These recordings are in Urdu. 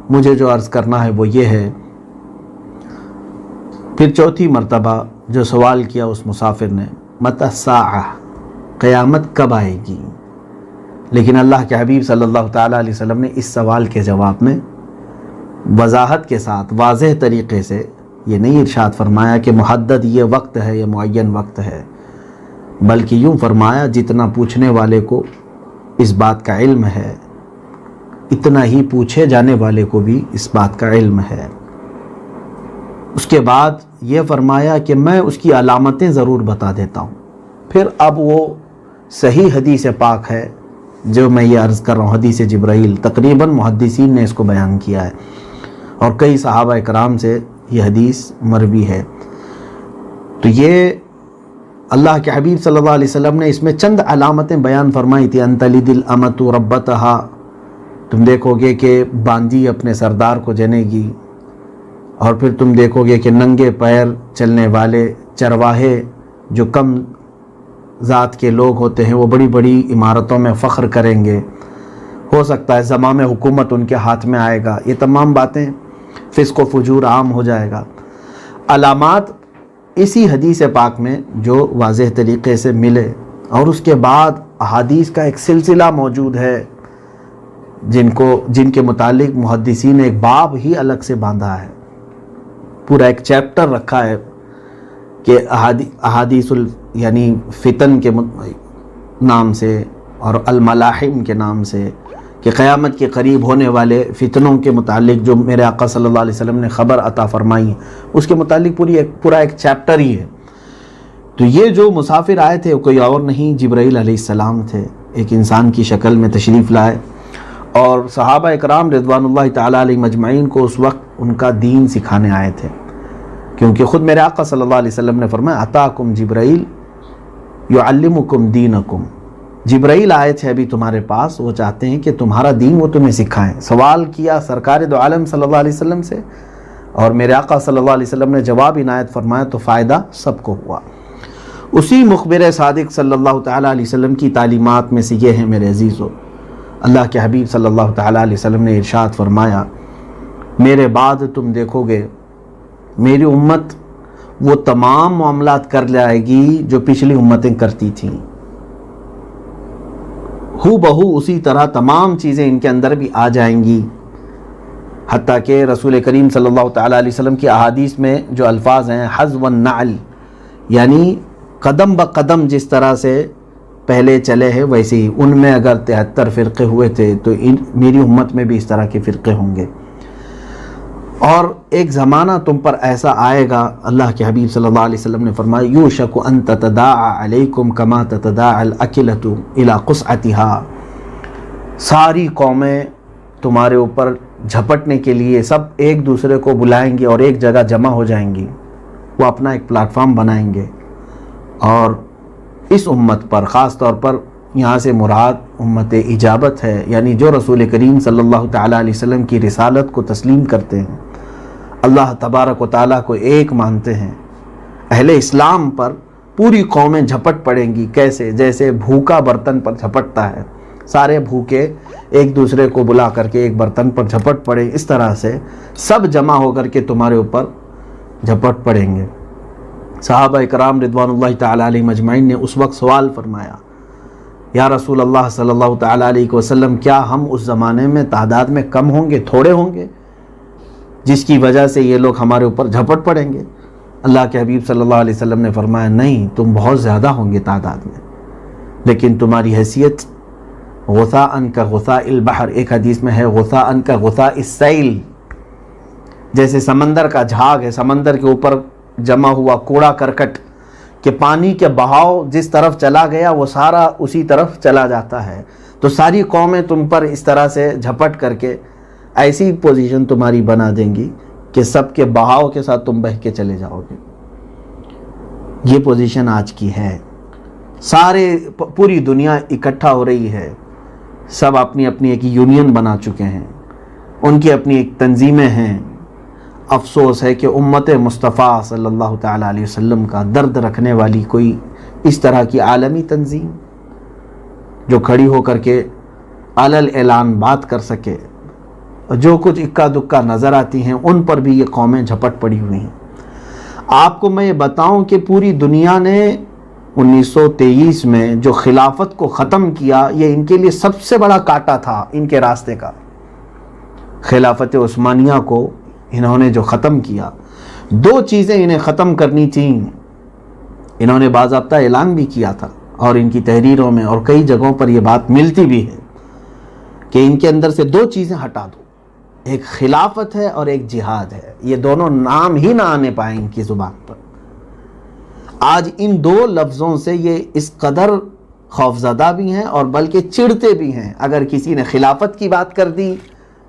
مجھے جو عرض کرنا ہے وہ یہ ہے۔ پھر چوتھی مرتبہ جو سوال کیا اس مسافر نے، متی الساعہ، قیامت کب آئے گی؟ لیکن اللہ کے حبیب صلی اللہ تعالیٰ علیہ وسلم نے اس سوال کے جواب میں وضاحت کے ساتھ واضح طریقے سے یہ نہیں ارشاد فرمایا کہ محدد یہ وقت ہے یا معین وقت ہے، بلکہ یوں فرمایا جتنا پوچھنے والے کو اس بات کا علم ہے اتنا ہی پوچھے جانے والے کو بھی اس بات کا علم ہے۔ اس کے بعد یہ فرمایا کہ میں اس کی علامتیں ضرور بتا دیتا ہوں۔ پھر اب وہ صحیح حدیث پاک ہے جو میں یہ عرض کر رہا ہوں، حدیث جبرائیل، تقریباً محدثین نے اس کو بیان کیا ہے اور کئی صحابہ اکرام سے یہ حدیث مروی ہے۔ تو یہ اللہ کے حبیب صلی اللہ علیہ وسلم نے اس میں چند علامتیں بیان فرمائی تھی۔ ان تلد الامۃ ربتہا، تم دیکھو گے کہ باندی اپنے سردار کو جنے گی، اور پھر تم دیکھو گے کہ ننگے پیر چلنے والے چرواہے جو کم ذات کے لوگ ہوتے ہیں وہ بڑی بڑی عمارتوں میں فخر کریں گے، ہو سکتا ہے زمام حکومت ان کے ہاتھ میں آئے گا، یہ تمام باتیں فسق و فجور عام ہو جائے گا۔ علامات اسی حدیث پاک میں جو واضح طریقے سے ملے، اور اس کے بعد احادیث کا ایک سلسلہ موجود ہے جن کے متعلق محدثین نے ایک باب ہی الگ سے باندھا ہے، پورا ایک چیپٹر رکھا ہے کہ احادیث یعنی فتن کے نام سے اور الملاحم کے نام سے، کہ قیامت کے قریب ہونے والے فتنوں کے متعلق جو میرے آقا صلی اللہ علیہ وسلم نے خبر عطا فرمائی، اس کے متعلق پورا ایک چیپٹر ہی ہے۔ تو یہ جو مسافر آئے تھے وہ کوئی اور نہیں، جبرائیل علیہ السلام تھے، ایک انسان کی شکل میں تشریف لائے، اور صحابہ اکرام رضوان اللہ تعالیٰ علیہ مجمعین کو اس وقت ان کا دین سکھانے آئے تھے، کیونکہ خود میرے آقا صلی اللہ علیہ وسلم نے فرمایا اتاکم جبرائیل یعلمکم دینکم، جبرائیل آئے تھے ابھی تمہارے پاس، وہ چاہتے ہیں کہ تمہارا دین وہ تمہیں سکھائیں۔ سوال کیا سرکار دو عالم صلی اللہ علیہ وسلم سے، اور میرے آقا صلی اللہ علیہ وسلم نے جواب عنایت فرمایا، تو فائدہ سب کو ہوا۔ اسی مخبر صادق صلی اللہ تعالیٰ علیہ وسلم کی تعلیمات میں سے یہ ہے میرے عزیزو، اللہ کے حبیب صلی اللہ تعالیٰ علیہ وسلم نے ارشاد فرمایا، میرے بعد تم دیکھو گے میری امت وہ تمام معاملات کر جائے گی جو پچھلی امتیں کرتی تھیں، ہو بہو اسی طرح تمام چیزیں ان کے اندر بھی آ جائیں گی، حتیٰ کہ رسول کریم صلی اللہ تعالیٰ علیہ وسلم کی احادیث میں جو الفاظ ہیں حذو النعل، یعنی قدم بقدم جس طرح سے پہلے چلے ہیں ویسے ہی، ان میں اگر 73 فرقے ہوئے تھے تو میری امت میں بھی اس طرح کے فرقے ہوں گے۔ اور ایک زمانہ تم پر ایسا آئے گا، اللہ کے حبیب صلی اللہ علیہ وسلم نے فرمایا یوشک ان تتداعى علیکم کما تتداعى الاکلۃ الی قصعتها، ساری قومیں تمہارے اوپر جھپٹنے کے لیے سب ایک دوسرے کو بلائیں گی اور ایک جگہ جمع ہو جائیں گی، وہ اپنا ایک پلیٹ فارم بنائیں گے، اور اس امت پر خاص طور پر یہاں سے مراد امت اجابت ہے، یعنی جو رسول کریم صلی اللہ تعالیٰ علیہ وسلم کی رسالت کو تسلیم کرتے ہیں، اللہ تبارک و تعالیٰ کو ایک مانتے ہیں، اہل اسلام پر پوری قومیں جھپٹ پڑیں گی۔ کیسے؟ جیسے بھوکا برتن پر جھپٹتا ہے، سارے بھوکے ایک دوسرے کو بلا کر کے ایک برتن پر جھپٹ پڑے، اس طرح سے سب جمع ہو کر کے تمہارے اوپر جھپٹ پڑیں گے۔ صحابہ اکرام رضوان اللہ تعالیٰ علیہ مجمعین نے اس وقت سوال فرمایا، یا رسول اللہ صلی اللہ تعالیٰ علیہ وسلم، کیا ہم اس زمانے میں تعداد میں کم ہوں گے، تھوڑے ہوں گے، جس کی وجہ سے یہ لوگ ہمارے اوپر جھپٹ پڑیں گے؟ اللہ کے حبیب صلی اللہ علیہ وسلم نے فرمایا نہیں، تم بہت زیادہ ہوں گے تعداد میں، لیکن تمہاری حیثیت غثاء کا غثاء البحر، ایک حدیث میں ہے غثاء کا غثاء السیل، جیسے سمندر کا جھاگ ہے، سمندر کے اوپر جمع ہوا کوڑا کرکٹ کہ پانی کے بہاؤ جس طرف چلا گیا وہ سارا اسی طرف چلا جاتا ہے، تو ساری قومیں تم پر اس طرح سے جھپٹ کر کے ایسی پوزیشن تمہاری بنا دیں گی کہ سب کے بہاؤ کے ساتھ تم بہہ کے چلے جاؤ گے۔ یہ پوزیشن آج کی ہے، پوری دنیا اکٹھا ہو رہی ہے، سب اپنی اپنی ایک یونین بنا چکے ہیں، ان کی اپنی ایک تنظیمیں ہیں۔ افسوس ہے کہ امت مصطفیٰ صلی اللہ تعالیٰ علیہ وسلم کا درد رکھنے والی کوئی اس طرح کی عالمی تنظیم جو کھڑی ہو کر کے علل اعلان بات کر سکے، جو کچھ اکا دکا نظر آتی ہیں ان پر بھی یہ قومیں جھپٹ پڑی ہوئی ہیں۔ آپ کو میں یہ بتاؤں کہ پوری دنیا نے 1923 میں جو خلافت کو ختم کیا، یہ ان کے لیے سب سے بڑا کانٹا تھا ان کے راستے کا۔ خلافت عثمانیہ کو انہوں نے جو ختم کیا، دو چیزیں انہیں ختم کرنی تھیں، انہوں نے باضابطہ اعلان بھی کیا تھا، اور ان کی تحریروں میں اور کئی جگہوں پر یہ بات ملتی بھی ہے کہ ان کے اندر سے دو چیزیں ہٹا دو، ایک خلافت ہے اور ایک جہاد ہے۔ یہ دونوں نام ہی نہ آنے پائیں ان کی زبان پر۔ آج ان دو لفظوں سے یہ اس قدر خوفزدہ بھی ہیں اور بلکہ چڑھتے بھی ہیں۔ اگر کسی نے خلافت کی بات کر دی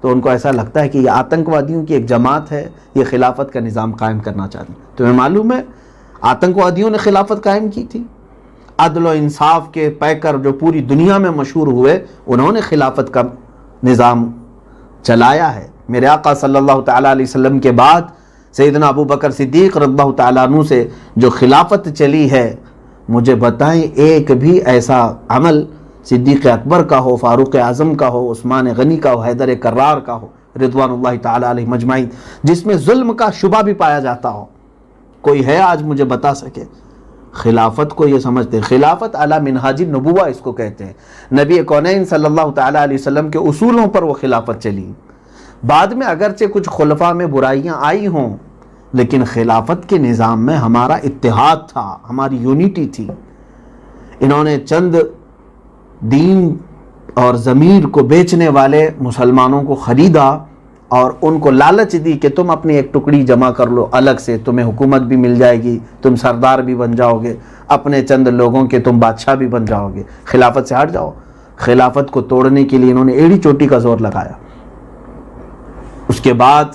تو ان کو ایسا لگتا ہے کہ یہ آتنکوادیوں کی ایک جماعت ہے، یہ خلافت کا نظام قائم کرنا چاہتے ہیں۔ تمہیں معلوم ہے آتنکوادیوں نے خلافت قائم کی تھی؟ عدل و انصاف کے پیکر جو پوری دنیا میں مشہور ہوئے، انہوں نے خلافت کا نظام چلایا ہے۔ میرے آقا صلی اللہ تعالیٰ علیہ وسلم کے بعد سیدنا ابو بکر صدیق رضی اللہ تعالیٰ عنہ سے جو خلافت چلی ہے، مجھے بتائیں ایک بھی ایسا عمل صدیق اکبر کا ہو، فاروق اعظم کا ہو، عثمان غنی کا ہو، حیدر کرار کا ہو رضوان اللہ تعالیٰ علیہ مجمعین، جس میں ظلم کا شبہ بھی پایا جاتا ہو؟ کوئی ہے آج مجھے بتا سکے؟ خلافت کو یہ سمجھتے ہیں، خلافت علی منہاج النبوہ اس کو کہتے ہیں۔ نبی کونین صلی اللہ تعالیٰ علیہ وسلم کے اصولوں پر وہ خلافت چلی۔ بعد میں اگرچہ کچھ خلفاء میں برائیاں آئی ہوں، لیکن خلافت کے نظام میں ہمارا اتحاد تھا، ہماری یونٹی تھی۔ انہوں نے چند دین اور ضمیر کو بیچنے والے مسلمانوں کو خریدا اور ان کو لالچ دی کہ تم اپنی ایک ٹکڑی جمع کر لو الگ سے، تمہیں حکومت بھی مل جائے گی، تم سردار بھی بن جاؤ گے، اپنے چند لوگوں کے تم بادشاہ بھی بن جاؤ گے، خلافت سے ہٹ جاؤ۔ خلافت کو توڑنے کے لیے انہوں نے ایڑی چوٹی کا زور لگایا۔ اس کے بعد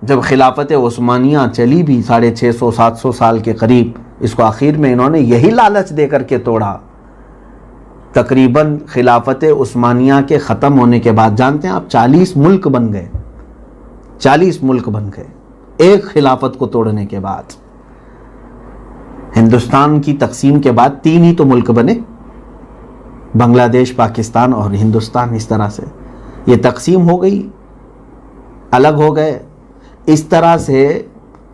جب خلافت عثمانیہ چلی بھی 650-700 سال کے قریب، اس کو آخر میں انہوں نے یہی لالچ دے کر کے توڑا۔ تقریباً خلافت عثمانیہ کے ختم ہونے کے بعد جانتے ہیں آپ 40 ملک بن گئے، 40 ملک بن گئے ایک خلافت کو توڑنے کے بعد۔ ہندوستان کی تقسیم کے بعد 3 ہی تو ملک بنے، بنگلہ دیش، پاکستان اور ہندوستان۔ اس طرح سے یہ تقسیم ہو گئی، الگ ہو گئے۔ اس طرح سے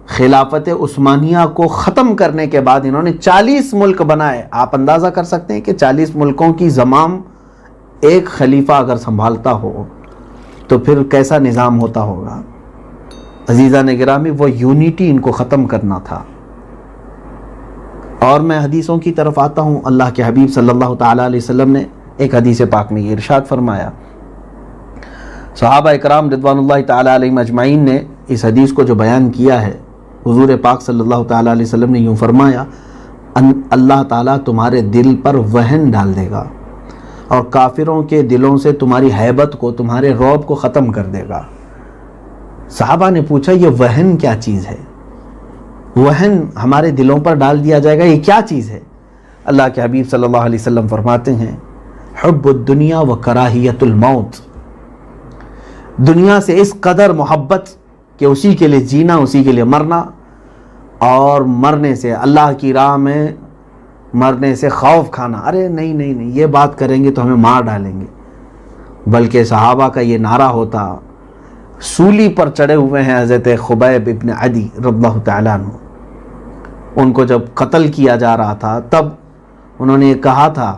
خلافت عثمانیہ کو ختم کرنے کے بعد انہوں نے 40 ملک بنائے۔ آپ اندازہ کر سکتے ہیں کہ 40 ملکوں کی زمام ایک خلیفہ اگر سنبھالتا ہو تو پھر کیسا نظام ہوتا ہوگا۔ عزیزان گرامی، وہ یونٹی ان کو ختم کرنا تھا۔ اور میں حدیثوں کی طرف آتا ہوں۔ اللہ کے حبیب صلی اللہ تعالیٰ علیہ وسلم نے ایک حدیث پاک میں یہ ارشاد فرمایا، صحابہ اکرام رضوان اللہ تعالیٰ علیہ مجمعین نے اس حدیث کو جو بیان کیا ہے، حضور پاک صلی اللہ تعالیٰ علیہ وسلم نے یوں فرمایا، اللہ تعالیٰ تمہارے دل پر وہن ڈال دے گا اور کافروں کے دلوں سے تمہاری ہیبت کو، تمہارے رعب کو ختم کر دے گا۔ صحابہ نے پوچھا یہ وہن کیا چیز ہے؟ وہن ہمارے دلوں پر ڈال دیا جائے گا، یہ کیا چیز ہے؟ اللہ کے حبیب صلی اللہ علیہ وسلم فرماتے ہیں، حب الدنیا و کراہیت الموت، دنیا سے اس قدر محبت کہ اسی کے لیے جینا، اسی کے لیے مرنا، اور مرنے سے، اللہ کی راہ میں مرنے سے خوف کھانا۔ ارے نہیں نہیں نہیں، یہ بات کریں گے تو ہمیں مار ڈالیں گے۔ بلکہ صحابہ کا یہ نعرہ ہوتا، سولی پر چڑھے ہوئے ہیں حضرت خبیب ابن عدی رضی اللہ تعالیٰ عنہ، ان کو جب قتل کیا جا رہا تھا تب انہوں نے کہا تھا،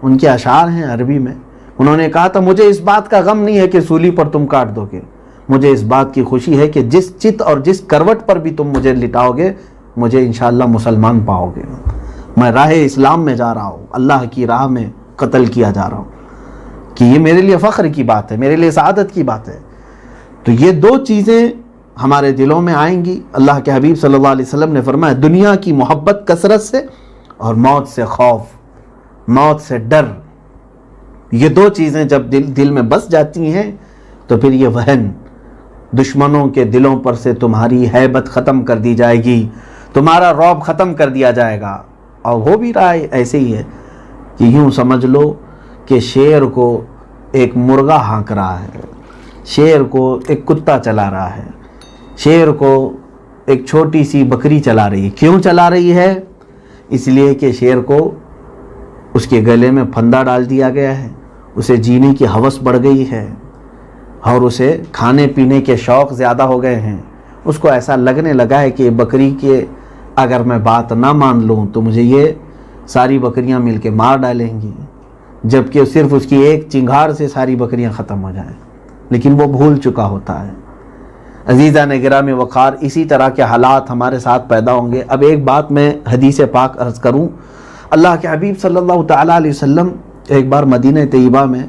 ان کے اشعار ہیں عربی میں، انہوں نے کہا تھا مجھے اس بات کا غم نہیں ہے کہ سولی پر تم کاٹ دو گے، مجھے اس بات کی خوشی ہے کہ جس چت اور جس کروٹ پر بھی تم مجھے لٹاؤ گے، مجھے انشاءاللہ مسلمان پاؤ گے۔ میں راہ اسلام میں جا رہا ہوں، اللہ کی راہ میں قتل کیا جا رہا ہوں، کہ یہ میرے لیے فخر کی بات ہے، میرے لیے سعادت کی بات ہے۔ تو یہ دو چیزیں ہمارے دلوں میں آئیں گی۔ اللہ کے حبیب صلی اللہ علیہ وسلم نے فرمایا، دنیا کی محبت کثرت سے اور موت سے خوف، موت سے ڈر، یہ دو چیزیں جب دل میں بس جاتی ہیں تو پھر یہ وہن، دشمنوں کے دلوں پر سے تمہاری ہیبت ختم کر دی جائے گی، تمہارا رعب ختم کر دیا جائے گا۔ اور ہو بھی رہا ہے ایسے ہی ہے کہ یوں سمجھ لو کہ شیر کو ایک مرغا ہانک رہا ہے، شیر کو ایک کتا چلا رہا ہے، شیر کو ایک چھوٹی سی بکری چلا رہی ہے۔ کیوں چلا رہی ہے؟ اس لیے کہ شیر کو اس کے گلے میں پھندا ڈال دیا گیا ہے، اسے جینے کی ہوس بڑھ گئی ہے، اور اسے کھانے پینے کے شوق زیادہ ہو گئے ہیں. اس کو ایسا لگنے لگا ہے کہ بکری کے اگر میں بات نہ مان لوں تو مجھے یہ ساری بکریاں مل کے مار ڈالیں گی، جبکہ صرف اس کی ایک چنگھاڑ سے ساری بکریاں ختم ہو جائیں، لیکن وہ بھول چکا ہوتا ہے. عزیزان گرامی وقار، اسی طرح کے حالات ہمارے ساتھ پیدا ہوں گے. اب ایک بات میں حدیث پاک عرض کروں. اللہ کے حبیب صلی اللہ تعالیٰ علیہ وسلم ایک بار مدینہ طیبہ میں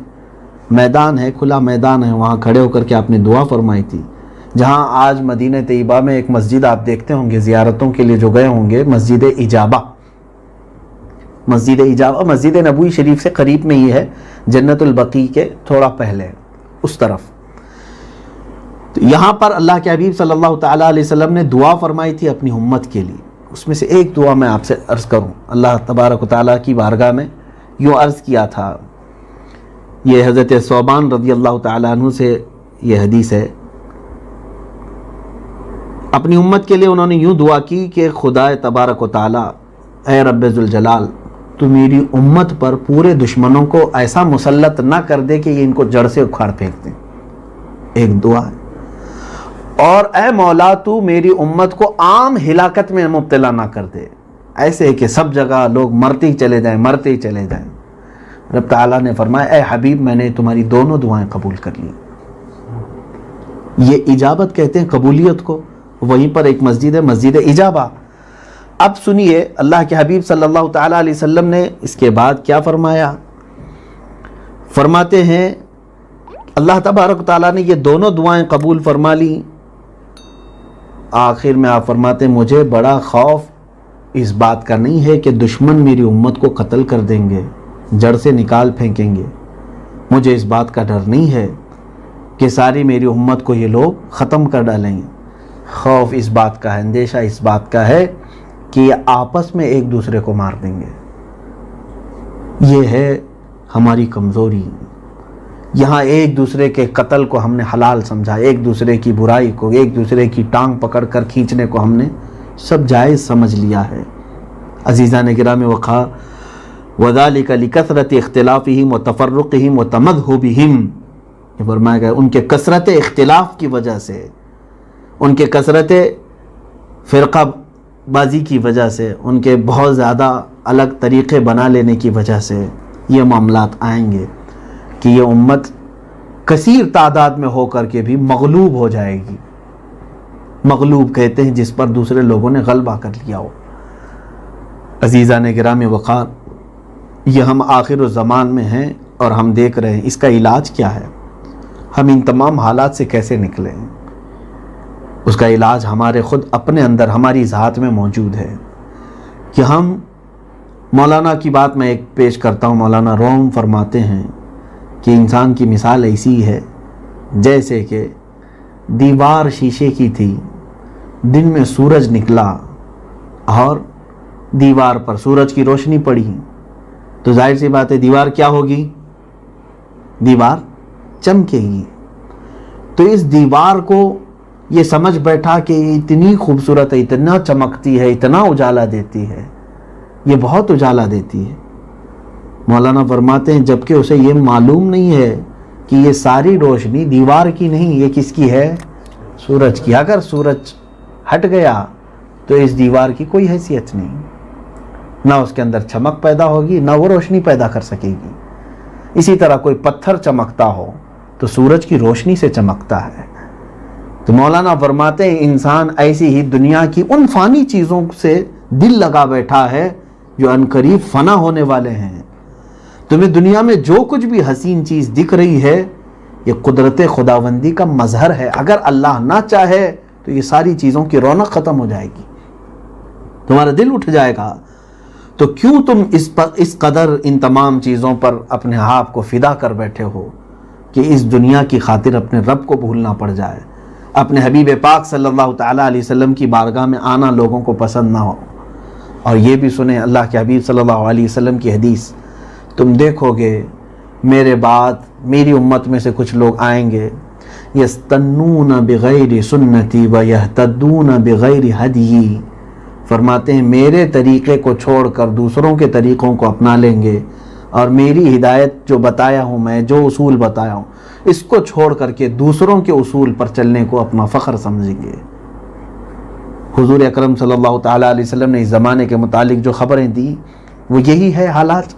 میدان ہے، کھلا میدان ہے، وہاں کھڑے ہو کر کے آپ نے دعا فرمائی تھی. جہاں آج مدینہ طیبہ میں ایک مسجد آپ دیکھتے ہوں گے، زیارتوں کے لیے جو گئے ہوں گے، مسجد اجابہ. مسجد اجابہ مسجد نبوی شریف سے قریب میں ہی ہے، جنت البقیع کے تھوڑا پہلے اس طرف. تو یہاں پر اللہ کے حبیب صلی اللہ تعالیٰ علیہ وسلم نے دعا فرمائی تھی اپنی امت کے لیے. اس میں سے ایک دعا میں آپ سے عرض کروں. اللہ تبارک و تعالیٰ کی بارگاہ میں یوں عرض کیا تھا. یہ حضرت ثوبان رضی اللہ تعالیٰ عنہ سے یہ حدیث ہے. اپنی امت کے لیے انہوں نے یوں دعا کی کہ خدا تبارک و تعالیٰ، اے رب ذوالجلال، تو میری امت پر پورے دشمنوں کو ایسا مسلط نہ کر دے کہ یہ ان کو جڑ سے اکھاڑ پھینک دیں. ایک دعا ہے. اور اے مولا، تو میری امت کو عام ہلاکت میں مبتلا نہ کر دے، ایسے کہ سب جگہ لوگ مرتے ہی چلے جائیں، مرتے ہی چلے جائیں. رب تعالیٰ نے فرمایا، اے حبیب، میں نے تمہاری دونوں دعائیں قبول کر لی. یہ اجابت کہتے ہیں قبولیت کو. وہیں پر ایک مسجد ہے، مسجد اجابہ. اب سنیے اللہ کے حبیب صلی اللہ تعالیٰ علیہ وسلم نے اس کے بعد کیا فرمایا. فرماتے ہیں اللہ تبارک تعالیٰ نے یہ دونوں دعائیں قبول فرما لی. آخر میں آپ فرماتے ہیں مجھے بڑا خوف اس بات کا نہیں ہے کہ دشمن میری امت کو قتل کر دیں گے، جڑ سے نکال پھینکیں گے. مجھے اس بات کا ڈر نہیں ہے کہ ساری میری امت کو یہ لوگ ختم کر ڈالیں گے. خوف اس بات کا ہے، اندیشہ اس بات کا ہے کہ یہ آپس میں ایک دوسرے کو مار دیں گے. یہ ہے ہماری کمزوری. یہاں ایک دوسرے کے قتل کو ہم نے حلال سمجھا، ایک دوسرے کی برائی کو، ایک دوسرے کی ٹانگ پکڑ کر کھینچنے کو ہم نے سب جائز سمجھ لیا ہے. عزیزان گرامی وقار، وَذَلِكَ لِكَثْرَةِ اخْتِلَافِهِمْ وَتَفَرُّقِهِمْ وَتَمَذْهُبِهِمْ. یہ فرمایا گیا ان کے کثرت اختلاف کی وجہ سے، ان کے کثرت فرقہ بازی کی وجہ سے، ان کے بہت زیادہ الگ طریقے بنا لینے کی وجہ سے یہ معاملات آئیں گے کہ یہ امت کثیر تعداد میں ہو کر کے بھی مغلوب ہو جائے گی. مغلوب کہتے ہیں جس پر دوسرے لوگوں نے غلبہ کر لیا ہو. عزیزان گرامی وقار، یہ ہم آخر الزمان میں ہیں اور ہم دیکھ رہے ہیں اس کا علاج کیا ہے. ہم ان تمام حالات سے کیسے نکلیں؟ اس کا علاج ہمارے خود اپنے اندر، ہماری ذات میں موجود ہے کہ ہم، مولانا کی بات میں ایک پیش کرتا ہوں. مولانا روم فرماتے ہیں کہ انسان کی مثال ایسی ہے جیسے کہ دیوار شیشے کی تھی، دن میں سورج نکلا اور دیوار پر سورج کی روشنی پڑی تو ظاہر سی بات ہے دیوار کیا ہوگی؟ دیوار چمکے گی. تو اس دیوار کو یہ سمجھ بیٹھا کہ یہ اتنی خوبصورت ہے، اتنا چمکتی ہے، اتنا اجالا دیتی ہے، یہ بہت اجالا دیتی ہے. مولانا فرماتے ہیں جبکہ اسے یہ معلوم نہیں ہے کہ یہ ساری روشنی دیوار کی نہیں، یہ کس کی ہے؟ سورج کی. اگر سورج ہٹ گیا تو اس دیوار کی کوئی حیثیت نہیں، نہ اس کے اندر چمک پیدا ہوگی، نہ وہ روشنی پیدا کر سکے گی. اسی طرح کوئی پتھر چمکتا ہو تو سورج کی روشنی سے چمکتا ہے. تو مولانا فرماتے ہیں انسان ایسی ہی دنیا کی ان فانی چیزوں سے دل لگا بیٹھا ہے جو عنقریب فنا ہونے والے ہیں. تمہیں دنیا میں جو کچھ بھی حسین چیز دکھ رہی ہے یہ قدرت خداوندی کا مظہر ہے. اگر اللہ نہ چاہے تو یہ ساری چیزوں کی رونق ختم ہو جائے گی، تمہارا دل اٹھ جائے گا. تو کیوں تم اس قدر ان تمام چیزوں پر اپنے آپ کو فدا کر بیٹھے ہو کہ اس دنیا کی خاطر اپنے رب کو بھولنا پڑ جائے، اپنے حبیب پاک صلی اللہ تعالیٰ علیہ وسلم کی بارگاہ میں آنا لوگوں کو پسند نہ ہو. اور یہ بھی سنیں اللہ کے حبیب صلی اللہ علیہ وسلم کی حدیث، تم دیکھو گے میرے بعد میری امت میں سے کچھ لوگ آئیں گے یستنون بغیر سنتی ویہتدون بغیر ہدی. فرماتے ہیں میرے طریقے کو چھوڑ کر دوسروں کے طریقوں کو اپنا لیں گے اور میری ہدایت جو بتایا ہوں میں، جو اصول بتایا ہوں، اس کو چھوڑ کر کے دوسروں کے اصول پر چلنے کو اپنا فخر سمجھیں گے۔ حضور اکرم صلی اللہ تعالیٰ علیہ وسلم نے اس زمانے کے متعلق جو خبریں دی وہ یہی ہے حالات،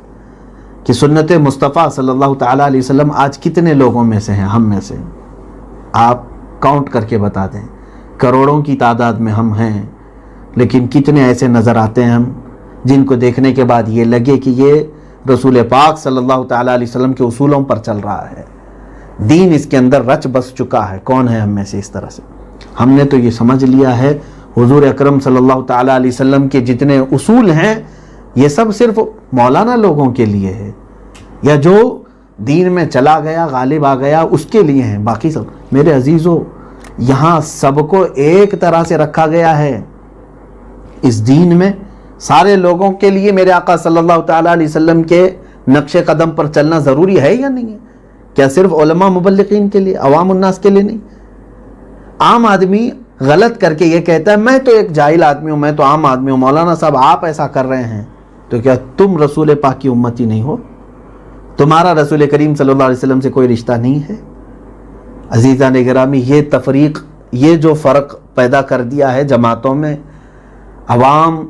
کہ سنت مصطفیٰ صلی اللہ تعالیٰ علیہ وسلم آج کتنے لوگوں میں سے ہیں، ہم میں سے؟ آپ کاؤنٹ کر کے بتا دیں، کروڑوں کی تعداد میں ہم ہیں، لیکن کتنے ایسے نظر آتے ہیں ہم جن کو دیکھنے کے بعد یہ لگے کہ یہ رسول پاک صلی اللہ تعالیٰ علیہ وسلم کے اصولوں پر چل رہا ہے، دین اس کے اندر رچ بس چکا ہے؟ کون ہے ہم میں سے اس طرح سے؟ ہم نے تو یہ سمجھ لیا ہے حضور اکرم صلی اللہ تعالیٰ علیہ وسلم کے جتنے اصول ہیں یہ سب صرف مولانا لوگوں کے لیے ہے، یا جو دین میں چلا گیا، غالب آ گیا، اس کے لیے ہیں۔ باقی سب میرے عزیزو، یہاں سب کو ایک طرح سے رکھا گیا ہے اس دین میں، سارے لوگوں کے لیے میرے آقا صلی اللہ تعالیٰ علیہ وسلم کے نقش قدم پر چلنا ضروری ہے یا نہیں ہے؟ کیا صرف علماء مبلغین کے لیے، عوام الناس کے لیے نہیں؟ عام آدمی غلط کر کے یہ کہتا ہے میں تو ایک جاہل آدمی ہوں، میں تو عام آدمی ہوں، مولانا صاحب آپ ایسا کر رہے ہیں تو کیا تم رسول پاک کی امتی نہیں ہو؟ تمہارا رسول کریم صلی اللہ علیہ وسلم سے کوئی رشتہ نہیں ہے؟ عزیزان گرامی، یہ تفریق، یہ جو فرق پیدا کر دیا ہے جماعتوں میں، عوام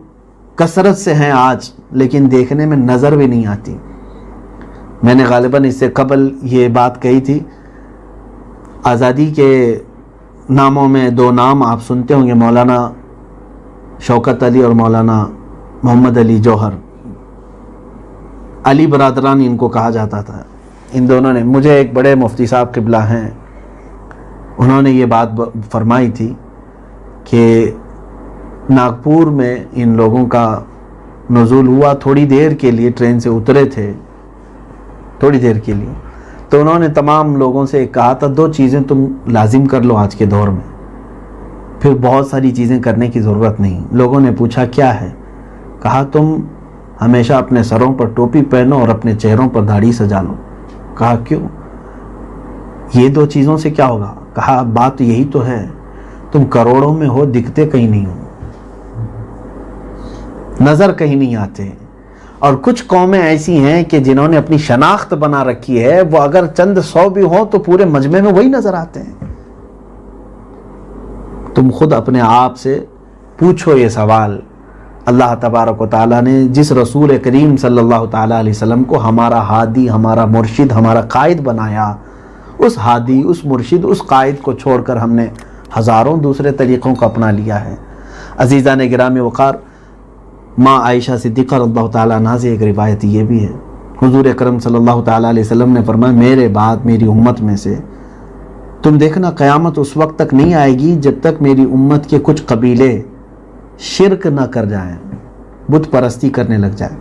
کثرت سے ہیں آج لیکن دیکھنے میں نظر بھی نہیں آتی۔ میں نے غالباً اس سے قبل یہ بات کہی تھی، آزادی کے ناموں میں دو نام آپ سنتے ہوں گے، مولانا شوکت علی اور مولانا محمد علی جوہر، علی برادران ان کو کہا جاتا تھا۔ ان دونوں نے، مجھے ایک بڑے مفتی صاحب قبلہ ہیں، انہوں نے یہ بات فرمائی تھی کہ ناگپور میں ان لوگوں کا نزول ہوا، تھوڑی دیر کے لیے ٹرین سے اترے تھے، تھوڑی دیر کے لیے، تو انہوں نے تمام لوگوں سے کہا تھا دو چیزیں تم لازم کر لو آج کے دور میں، پھر بہت ساری چیزیں کرنے کی ضرورت نہیں۔ لوگوں نے پوچھا کیا ہے؟ کہا تم ہمیشہ اپنے سروں پر ٹوپی پہنو اور اپنے چہروں پر داڑھی سجا لو۔ کہا کیوں؟ یہ دو چیزوں سے کیا ہوگا؟ کہا بات یہی تو ہے، تم کروڑوں میں ہو، دکھتے کہیں نہیں ہو، نظر کہیں نہیں آتے۔ اور کچھ قومیں ایسی ہیں کہ جنہوں نے اپنی شناخت بنا رکھی ہے، وہ اگر چند 100 بھی ہوں تو پورے مجمع میں وہی نظر آتے ہیں۔ تم خود اپنے آپ سے پوچھو یہ سوال۔ اللہ تبارک و تعالیٰ نے جس رسول کریم صلی اللہ تعالیٰ علیہ وسلم کو ہمارا ہادی، ہمارا مرشد، ہمارا قائد بنایا، اس ہادی، اس مرشد، اس قائد کو چھوڑ کر ہم نے ہزاروں دوسرے طریقوں کو اپنا لیا ہے۔ عزیزان گرامی وقار، ماں عائشہ صدیقہ رضی اللہ تعالیٰ عنہا سے ایک روایت یہ بھی ہے، حضور اکرم صلی اللہ تعالیٰ علیہ وسلم نے فرمایا میرے بعد میری امت میں سے تم دیکھنا قیامت اس وقت تک نہیں آئے گی جب تک میری امت کے کچھ قبیلے شرک نہ کر جائیں، بت پرستی کرنے لگ جائیں۔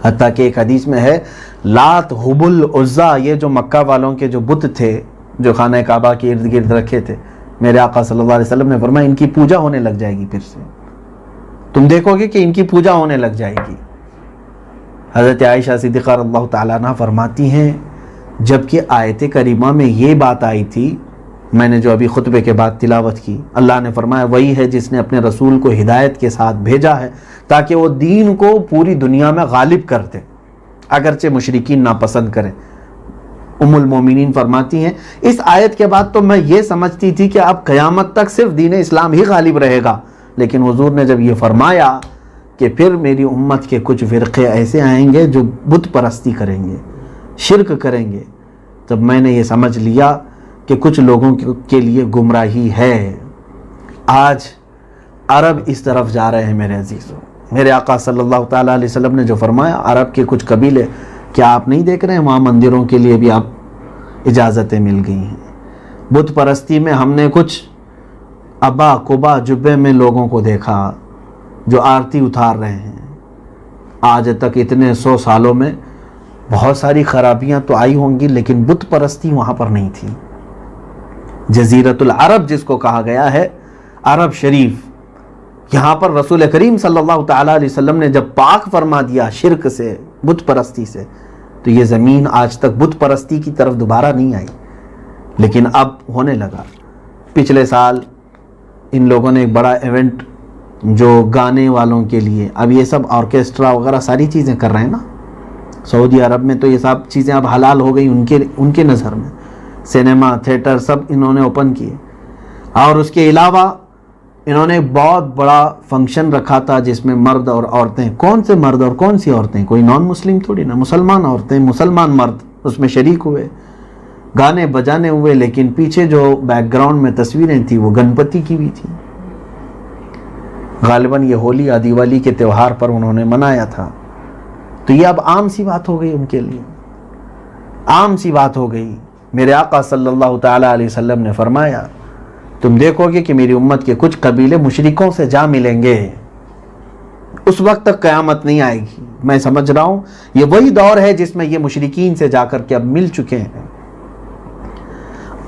حتیٰ کہ ایک حدیث میں ہے لات، حبل، عزا، یہ جو مکہ والوں کے جو بت تھے جو خانہ کعبہ کے ارد گرد رکھے تھے، میرے آقا صلی اللہ علیہ وسلم نے فرمایا ان کی پوجا ہونے لگ جائے گی، پھر سے تم دیکھو گے کہ ان کی پوجا ہونے لگ جائے گی۔ حضرت عائشہ صدیقہ رضی اللہ تعالیٰ عنہ فرماتی ہیں جبکہ آیت کریمہ میں یہ بات آئی تھی، میں نے جو ابھی خطبے کے بعد تلاوت کی، اللہ نے فرمایا وہی ہے جس نے اپنے رسول کو ہدایت کے ساتھ بھیجا ہے تاکہ وہ دین کو پوری دنیا میں غالب کر دے، اگرچہ مشرکین ناپسند کریں۔ ام المومنین فرماتی ہیں اس آیت کے بعد تو میں یہ سمجھتی تھی کہ اب قیامت تک صرف دین اسلام ہی غالب رہے گا، لیکن حضور نے جب یہ فرمایا کہ پھر میری امت کے کچھ فرقے ایسے آئیں گے جو بت پرستی کریں گے، شرک کریں گے، تب میں نے یہ سمجھ لیا کہ کچھ لوگوں کے لیے گمراہی ہے۔ آج عرب اس طرف جا رہے ہیں میرے عزیزوں۔ میرے آقا صلی اللہ تعالیٰ علیہ وسلم نے جو فرمایا عرب کے کچھ قبیلے، کیا آپ نہیں دیکھ رہے ہیں وہاں مندروں کے لیے بھی آپ اجازتیں مل گئی ہیں؟ بت پرستی میں ہم نے کچھ ابا قبا جبے میں لوگوں کو دیکھا جو آرتی اتار رہے ہیں۔ آج تک اتنے 100 سالوں میں بہت ساری خرابیاں تو آئی ہوں گی لیکن بت پرستی وہاں پر نہیں تھی۔ جزیرۃ العرب جس کو کہا گیا ہے، عرب شریف، یہاں پر رسول کریم صلی اللہ تعالیٰ علیہ وسلم نے جب پاک فرما دیا شرک سے، بت پرستی سے، تو یہ زمین آج تک بت پرستی کی طرف دوبارہ نہیں آئی، لیکن اب ہونے لگا۔ پچھلے سال ان لوگوں نے ایک بڑا ایونٹ جو گانے والوں کے لیے، اب یہ سب آرکیسٹرا وغیرہ ساری چیزیں کر رہے ہیں نا، سعودی عرب میں تو یہ سب چیزیں اب حلال ہو گئی ان کے نظر میں، سینما تھیٹر سب انہوں نے اوپن کیے. اور اس کے علاوہ انہوں نے بہت بڑا فنکشن رکھا تھا جس میں مرد اور عورتیں، کون سے مرد اور کون سی عورتیں، کوئی نان مسلم تھوڑی نا، مسلمان عورتیں مسلمان مرد اس میں شریک ہوئے، گانے بجانے ہوئے، لیکن پیچھے جو بیک گراؤنڈ میں تصویریں تھیں وہ گنپتی کی بھی تھیں. غالباً یہ ہولی یا دیوالی کے تہوار پر انہوں نے منایا تھا. تو یہ اب عام سی بات ہو گئی ان کے لیے، عام سی بات ہو گئی. میرے آقا صلی اللہ تعالیٰ علیہ وسلم نے فرمایا تم دیکھو گے کہ میری امت کے کچھ قبیلے مشرکوں سے جا ملیں گے، اس وقت تک قیامت نہیں آئے گی. میں سمجھ رہا ہوں یہ وہی دور ہے جس میں یہ مشرکین سے جا کر کے اب مل چکے ہیں.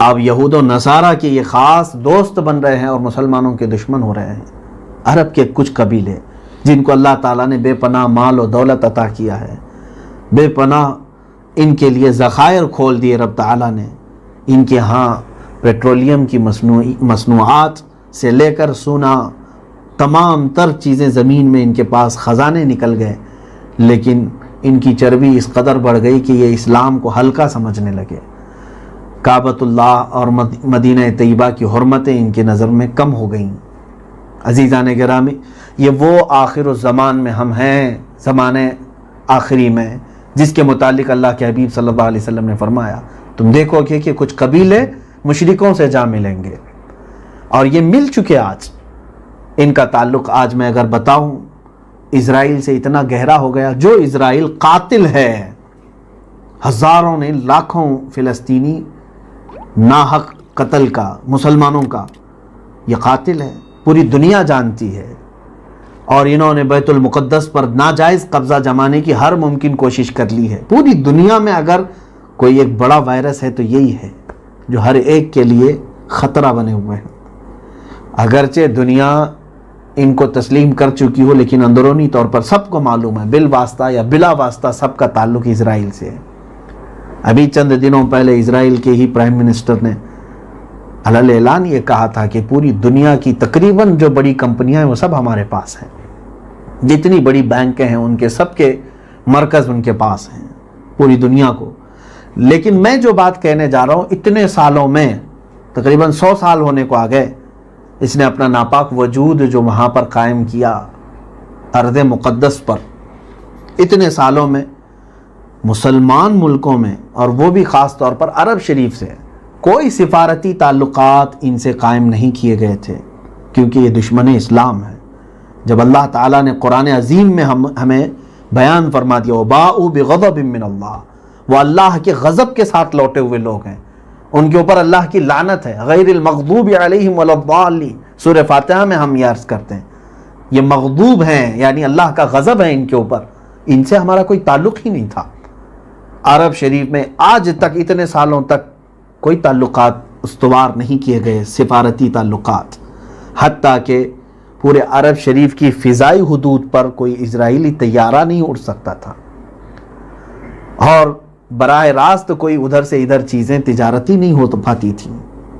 اب یہود و نصارہ کے یہ خاص دوست بن رہے ہیں اور مسلمانوں کے دشمن ہو رہے ہیں. عرب کے کچھ قبیلے جن کو اللہ تعالیٰ نے بے پناہ مال و دولت عطا کیا ہے، بے پناہ ان کے لیے ذخائر کھول دیے رب تعالیٰ نے. ان کے ہاں پیٹرولیم کی مصنوعات سے لے کر سونا، تمام تر چیزیں زمین میں ان کے پاس خزانے نکل گئے، لیکن ان کی چربی اس قدر بڑھ گئی کہ یہ اسلام کو ہلکا سمجھنے لگے. کعبۃ اللہ اور مدینہ طیبہ کی حرمتیں ان کی نظر میں کم ہو گئیں. عزیزان گرامی، یہ وہ آخر الزمان میں ہم ہیں، زمانے آخری میں، جس کے متعلق اللہ کے حبیب صلی اللہ علیہ وسلم نے فرمایا تم دیکھو گے کہ کچھ قبیلے مشرکوں سے جا ملیں گے، اور یہ مل چکے. آج ان کا تعلق، آج میں اگر بتاؤں، اسرائیل سے اتنا گہرا ہو گیا. جو اسرائیل قاتل ہے، ہزاروں نے لاکھوں فلسطینی ناحق قتل کا، مسلمانوں کا، یہ قاتل ہے، پوری دنیا جانتی ہے. اور انہوں نے بیت المقدس پر ناجائز قبضہ جمانے کی ہر ممکن کوشش کر لی ہے. پوری دنیا میں اگر کوئی ایک بڑا وائرس ہے تو یہی ہے جو ہر ایک کے لیے خطرہ بنے ہوئے ہیں. اگرچہ دنیا ان کو تسلیم کر چکی ہو، لیکن اندرونی طور پر سب کو معلوم ہے بالواسطہ یا بلا واسطہ سب کا تعلق اسرائیل سے ہے. ابھی چند دنوں پہلے اسرائیل کے ہی پرائم منسٹر نے علیہ اعلان یہ کہا تھا کہ پوری دنیا کی تقریباً جو بڑی کمپنیاں ہیں وہ سب ہمارے پاس ہیں، جتنی بڑی بینکیں ہیں ان کے سب کے مرکز ان کے پاس ہیں، پوری دنیا کو. لیکن میں جو بات کہنے جا رہا ہوں، اتنے سالوں میں تقریباً 100 سال ہونے کو آ گئے، اس نے اپنا ناپاک وجود جو وہاں پر قائم کیا ارض مقدس پر، اتنے سالوں میں مسلمان ملکوں میں، اور وہ بھی خاص طور پر عرب شریف سے، کوئی سفارتی تعلقات ان سے قائم نہیں کیے گئے تھے، کیونکہ یہ دشمن اسلام ہے. جب اللہ تعالیٰ نے قرآن عظیم میں ہمیں بیان فرما دیا وَبَاءُوا بِغَضَبٍ مِّنَ اللَّهِ، وہ اللہ کے غضب کے ساتھ لوٹے ہوئے لوگ ہیں، ان کے اوپر اللہ کی لعنت ہے. غیر المغضوب علیہم ولا الضالین، سورہ فاتحہ میں ہم یہ عرض کرتے ہیں یہ مغضوب ہیں، یعنی اللہ کا غضب ہے ان کے اوپر. ان سے ہمارا کوئی تعلق ہی نہیں تھا. عرب شریف میں آج تک اتنے سالوں تک کوئی تعلقات استوار نہیں کیے گئے، سفارتی تعلقات، حتیٰ کہ پورے عرب شریف کی فضائی حدود پر کوئی اسرائیلی طیارہ نہیں اڑ سکتا تھا، اور براہ راست کوئی ادھر سے ادھر چیزیں تجارتی نہیں ہو پاتی تھیں،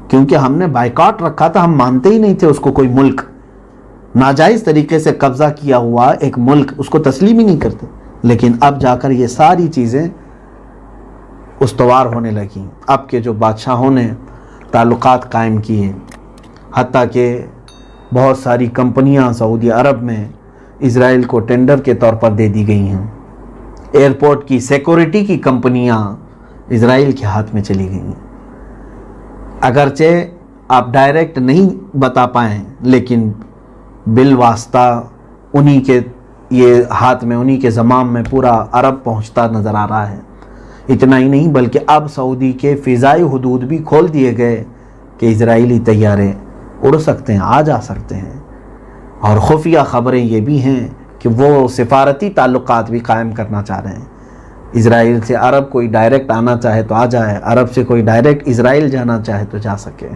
کیونکہ ہم نے بائیکاٹ رکھا تھا. ہم مانتے ہی نہیں تھے اس کو کوئی ملک ناجائز طریقے سے قبضہ کیا ہوا ایک ملک، اس کو تسلیم ہی نہیں کرتے. لیکن اب جا کر یہ ساری چیزیں استوار ہونے لگیں. اب کے جو بادشاہوں نے تعلقات قائم کیے، حتیٰ کہ بہت ساری کمپنیاں سعودی عرب میں اسرائیل کو ٹینڈر کے طور پر دے دی گئی ہیں. ایئرپورٹ کی سیکورٹی کی کمپنیاں اسرائیل کے ہاتھ میں چلی گئیں. اگرچہ آپ ڈائریکٹ نہیں بتا پائیں، لیکن بالواسطہ انہی کے یہ ہاتھ میں، انہی کے زمام میں پورا عرب پہنچتا نظر آ رہا ہے. اتنا ہی نہیں بلکہ اب سعودی کے فضائی حدود بھی کھول دیے گئے کہ اسرائیلی طیارے اڑ سکتے ہیں، آ جا سکتے ہیں. اور خفیہ خبریں یہ بھی ہیں کہ وہ سفارتی تعلقات بھی قائم کرنا چاہ رہے ہیں. اسرائیل سے عرب کوئی ڈائریکٹ آنا چاہے تو آ جائے، عرب سے کوئی ڈائریکٹ اسرائیل جانا چاہے تو جا سکے.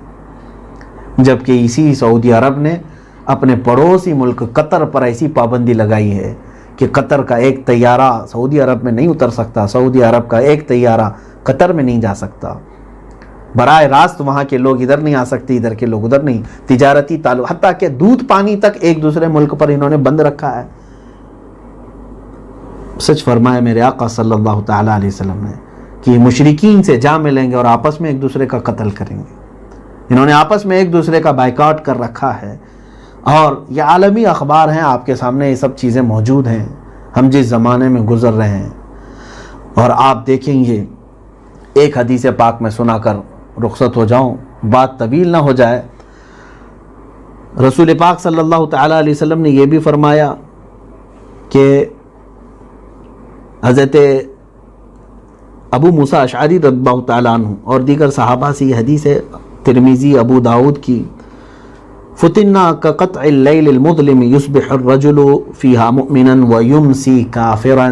جبکہ اسی سعودی عرب نے اپنے پڑوسی ملک قطر پر ایسی پابندی لگائی ہے کہ قطر کا ایک طیارہ سعودی عرب میں نہیں اتر سکتا، سعودی عرب کا ایک طیارہ قطر میں نہیں جا سکتا. براہ راست وہاں کے لوگ ادھر نہیں آ سکتے، ادھر کے لوگ ادھر نہیں. تجارتی تعلق، حتیٰ کہ دودھ پانی تک ایک دوسرے ملک پر انہوں نے بند رکھا ہے. سچ فرمایا میرے آقا صلی اللہ تعالیٰ علیہ وسلم نے کہ مشرکین سے جا ملیں گے اور آپس میں ایک دوسرے کا قتل کریں گے. انہوں نے آپس میں ایک دوسرے کا بائیکاٹ کر رکھا ہے، اور یہ عالمی اخبار ہیں، آپ کے سامنے یہ سب چیزیں موجود ہیں. ہم جس زمانے میں گزر رہے ہیں، اور آپ دیکھیں گے، ایک حدیث پاک میں سنا کر رخصت ہو جاؤں، بات طویل نہ ہو جائے. رسول پاک صلی اللہ تعالیٰ علیہ وسلم نے یہ بھی فرمایا کہ حضرت ابو موسیٰ اشعری رضی اللہ تعالیٰ عنہ اور دیگر صحابہ سے یہ حدیث ہے، ترمذی ابو داؤد کی، فتنہ کقطع اللیل المظلم یصبح الرجل فیہا مؤمنا ویمسی کافرا.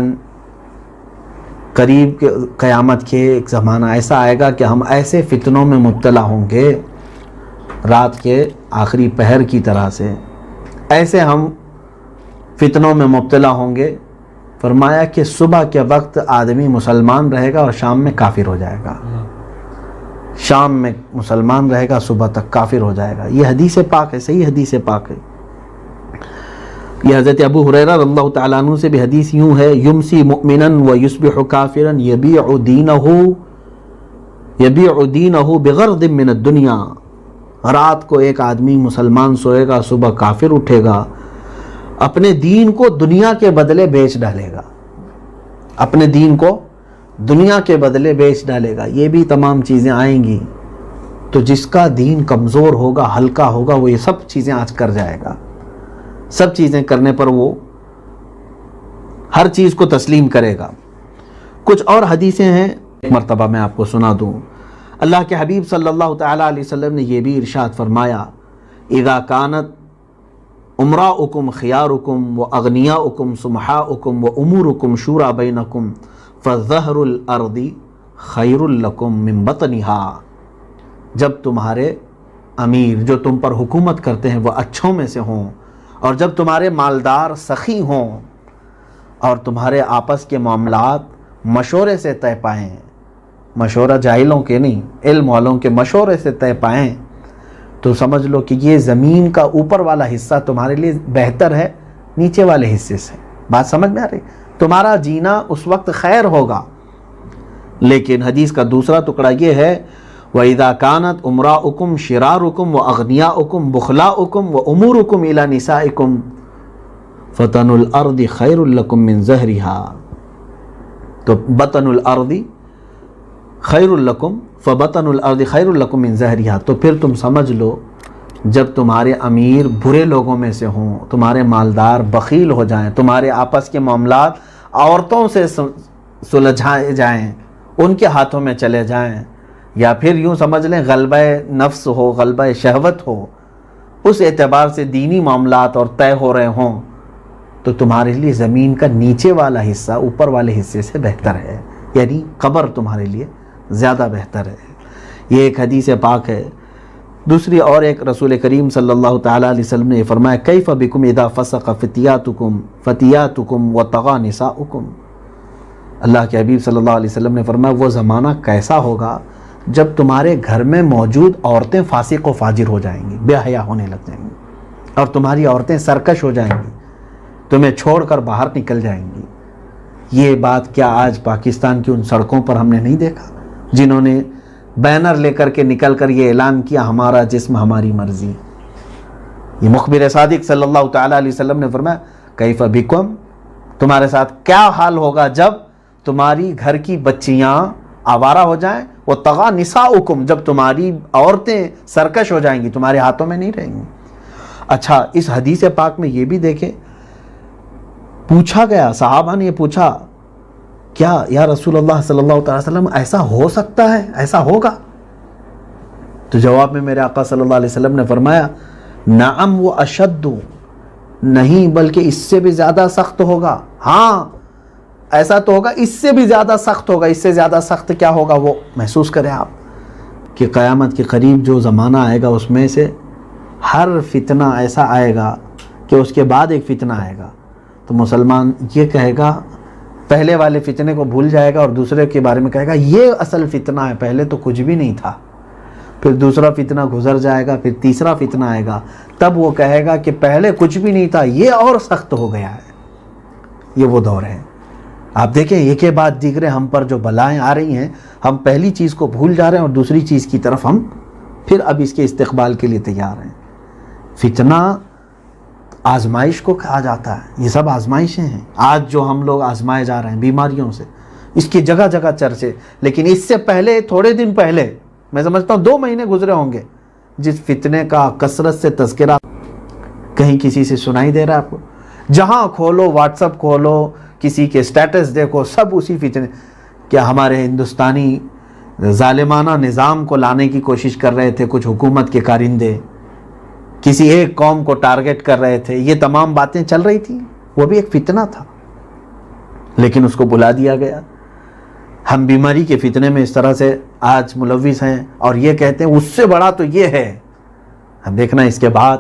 قریب قیامت کے ایک زمانہ ایسا آئے گا کہ ہم ایسے فتنوں میں مبتلا ہوں گے، رات کے آخری پہر کی طرح سے ایسے ہم فتنوں میں مبتلا ہوں گے. فرمایا کہ صبح کے وقت آدمی مسلمان رہے گا اور شام میں کافر ہو جائے گا، شام میں مسلمان رہے گا، صبح تک کافر ہو جائے گا. یہ حدیث پاک ہے، صحیح حدیث پاک ہے. یہ حضرت ابو ہریرہ رضی اللہ تعالیٰ عنہ سے بھی حدیث یوں ہے، یمسی مؤمنا ویصبح کافرا یبیع دینہ بغرض من الدنیا. رات کو ایک آدمی مسلمان سوئے گا، صبح کافر اٹھے گا، اپنے دین کو دنیا کے بدلے بیچ ڈالے گا، اپنے دین کو دنیا کے بدلے بیچ ڈالے گا. یہ بھی تمام چیزیں آئیں گی. تو جس کا دین کمزور ہوگا، ہلکا ہوگا، وہ یہ سب چیزیں آج کر جائے گا. سب چیزیں کرنے پر وہ ہر چیز کو تسلیم کرے گا. کچھ اور حدیثیں ہیں، ایک مرتبہ میں آپ کو سنا دوں. اللہ کے حبیب صلی اللہ تعالیٰ علیہ وسلم نے یہ بھی ارشاد فرمایا، اذا کانت امراؤکم خیارکم و اغنیاؤکم سمحاؤکم و امورکم شورا بینکم فظہر الارض خیر لکم من بطنہا. جب تمہارے امیر جو تم پر حکومت کرتے ہیں وہ اچھوں میں سے ہوں، اور جب تمہارے مالدار سخی ہوں، اور تمہارے آپس کے معاملات مشورے سے طے پائیں، مشورہ جاہلوں کے نہیں، علم والوں کے مشورے سے طے پائیں، تو سمجھ لو کہ یہ زمین کا اوپر والا حصہ تمہارے لیے بہتر ہے نیچے والے حصے سے. بات سمجھ میں آ رہی؟ تمہارا جینا اس وقت خیر ہوگا. لیکن حدیث کا دوسرا ٹکڑا یہ ہے، وَإِذَا كَانَتْ أُمْرَاؤُكُمْ شِرَارُكُمْ وَأَغْنِيَاؤُكُمْ بُخْلَاؤُكُمْ وَأُمُورُكُمْ إِلَى نِسَائِكُمْ فَطَنُ الْأَرْضِ خَيْرٌ لَكُمْ مِنْ زَهْرِهَا. تو بطن الارض خیر لکم فبطن الارض خیر لکم من زہرها. تو پھر تم سمجھ لو، جب تمہارے امیر برے لوگوں میں سے ہوں، تمہارے مالدار بخیل ہو جائیں، تمہارے آپس کے معاملات عورتوں سے سلجھائے جائیں، ان کے ہاتھوں میں چلے جائیں، یا پھر یوں سمجھ لیں غلبہ نفس ہو، غلبہ شہوت ہو، اس اعتبار سے دینی معاملات اور طے ہو رہے ہوں، تو تمہارے لیے زمین کا نیچے والا حصہ اوپر والے حصے سے بہتر ہے، یعنی قبر تمہارے لیے زیادہ بہتر ہے. یہ ایک حدیث پاک ہے. دوسری اور ایک رسول کریم صلی اللہ تعالیٰ علیہ وسلم نے فرمایا، کیف بکم اذا فسق فتیاتکم وطغى نساؤکم. اللہ کے حبیب صلی اللہ علیہ وسلم نے فرمایا، وہ زمانہ کیسا ہوگا جب تمہارے گھر میں موجود عورتیں فاسق و فاجر ہو جائیں گی، بے حیا ہونے لگ جائیں گی، اور تمہاری عورتیں سرکش ہو جائیں گی، تمہیں چھوڑ کر باہر نکل جائیں گی. یہ بات کیا آج پاکستان کی ان سڑکوں پر ہم نے نہیں دیکھا، جنہوں نے بینر لے کر کے نکل کر یہ اعلان کیا، ہمارا جسم ہماری مرضی. یہ مخبر صادق صلی اللہ تعالیٰ علیہ وسلم نے فرمایا، کیف بکم، تمہارے ساتھ کیا حال ہوگا جب تمہاری گھر کی بچیاں آوارہ ہو جائیں، وہ طغى نساؤکم، جب تمہاری عورتیں سرکش ہو جائیں گی، تمہارے ہاتھوں میں نہیں رہیں گی. اچھا، اس حدیث پاک میں یہ بھی دیکھیں، پوچھا گیا، صحابہ نے یہ پوچھا، کیا یا رسول اللہ صلی اللہ علیہ وسلم ایسا ہو سکتا ہے، ایسا ہوگا؟ تو جواب میں میرے آقا صلی اللہ علیہ وسلم نے فرمایا، نعم و اشد، نہیں بلکہ اس سے بھی زیادہ سخت ہوگا. ہاں ایسا تو ہوگا، اس سے بھی زیادہ سخت ہوگا. اس سے زیادہ سخت کیا ہوگا وہ محسوس کریں آپ، کہ قیامت کے قریب جو زمانہ آئے گا اس میں سے ہر فتنہ ایسا آئے گا کہ اس کے بعد ایک فتنہ آئے گا. تو مسلمان یہ کہے گا، پہلے والے فتنے کو بھول جائے گا اور دوسرے کے بارے میں کہے گا یہ اصل فتنہ ہے، پہلے تو کچھ بھی نہیں تھا. پھر دوسرا فتنہ گزر جائے گا، پھر تیسرا فتنہ آئے گا، تب وہ کہے گا کہ پہلے کچھ بھی نہیں تھا، یہ اور سخت ہو گیا ہے. یہ وہ دور ہے. آپ دیکھیں ایک کے بعد دیگرے ہم پر جو بلائیں آ رہی ہیں، ہم پہلی چیز کو بھول جا رہے ہیں اور دوسری چیز کی طرف ہم پھر اب اس کے استقبال کے لیے تیار ہیں۔ فتنہ آزمائش کو کہا جاتا ہے، یہ سب آزمائشیں ہیں۔ آج جو ہم لوگ آزمائے جا رہے ہیں بیماریوں سے، اس کی جگہ جگہ چرچے، لیکن اس سے پہلے تھوڑے دن پہلے میں سمجھتا ہوں 2 مہینے گزرے ہوں گے جس فتنے کا کثرت سے تذکرہ کہیں کسی سے سنائی دے رہا ہے آپ کو؟ جہاں کھولو، واٹس ایپ کھولو، کسی کے سٹیٹس دیکھو، سب اسی فتنے۔ کیا ہمارے ہندوستانی ظالمانہ نظام کو لانے کی کوشش کر رہے تھے کچھ حکومت کے کارندے، کسی ایک قوم کو ٹارگٹ کر رہے تھے، یہ تمام باتیں چل رہی تھیں، وہ بھی ایک فتنہ تھا، لیکن اس کو بلا دیا گیا۔ ہم بیماری کے فتنے میں اس طرح سے آج ملوث ہیں اور یہ کہتے ہیں اس سے بڑا تو یہ ہے۔ ہم دیکھنا اس کے بعد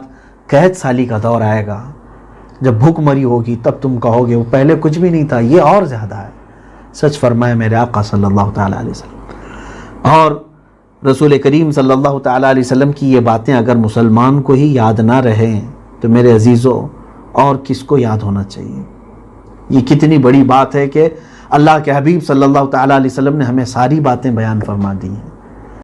قحط سالی کا دور آئے گا، جب بھوک مری ہوگی تب تم کہو گے وہ پہلے کچھ بھی نہیں تھا، یہ اور زیادہ ہے۔ سچ فرمائے میرے آقا صلی اللہ تعالیٰ علیہ وسلم۔ اور رسول کریم صلی اللہ تعالیٰ علیہ وسلم کی یہ باتیں اگر مسلمان کو ہی یاد نہ رہیں تو میرے عزیزوں اور کس کو یاد ہونا چاہیے؟ یہ کتنی بڑی بات ہے کہ اللہ کے حبیب صلی اللہ تعالیٰ علیہ وسلم نے ہمیں ساری باتیں بیان فرما دی ہیں۔